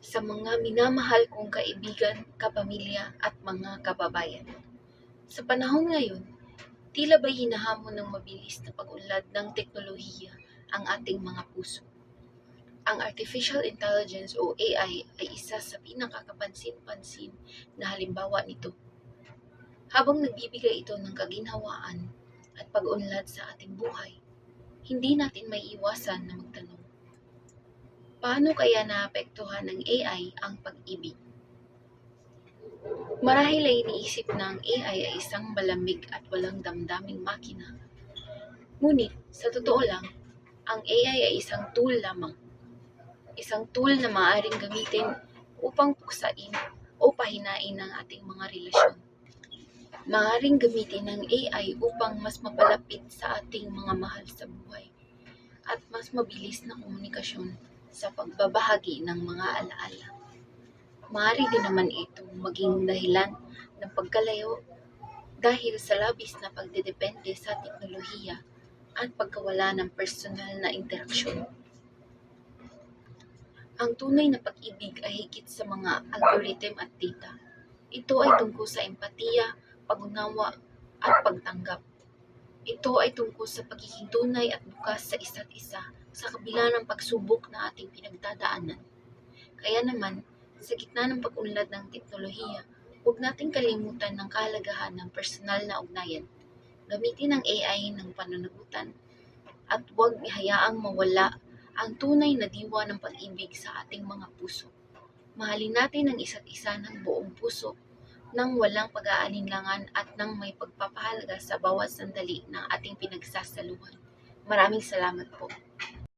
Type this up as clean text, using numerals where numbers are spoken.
sa mga minamahal kong kaibigan, kapamilya at mga kababayan. Sa panahon ngayon, tila ba'y hinahamon ng mabilis na pag-unlad ng teknolohiya ang ating mga puso. Ang artificial intelligence o AI ay isa sa pinakakapansin-pansin na halimbawa nito. Habang nagbibigay ito ng kaginhawaan at pag-unlad sa ating buhay, hindi natin may iwasan na magtanong, paano kaya naapektuhan ng AI ang pag-ibig? Marahil ay iniisip ng AI ay isang malamig at walang damdaming makina. Ngunit, sa totoo lang, ang AI ay isang tool lamang. Isang tool na maaaring gamitin upang puksain o pahinain ang ating mga relasyon. Maaaring gamitin ng AI upang mas mapalapit sa ating mga mahal sa buhay at mas mabilis na komunikasyon sa pagbabahagi ng mga alaala. Maaari din naman itong maging dahilan ng pagkalayo dahil sa labis na pagdedepende sa teknolohiya at pagkawala ng personal na interaksyon. Ang tunay na pag-ibig ay higit sa mga algorithm at data. Ito ay tungkol sa empatiya, pag-unawa, at pagtanggap. Ito ay tungkol sa pagiging tunay at bukas sa isa't isa sa kabila ng pagsubok na ating pinagdadaanan. Kaya naman, sa gitna ng pag-unlad ng teknolohiya, huwag nating kalimutan ng kahalagahan ng personal na ugnayan. Gamitin ang AI ng pananagutan at huwag hayaang mawala ang tunay na diwa ng pag-ibig sa ating mga puso. Mahalin natin ang isa't isa ng buong puso nang walang pag-aalinlangan at nang may pagpapahalaga sa bawat sandali ng ating pinagsasaluhan. Maraming salamat po.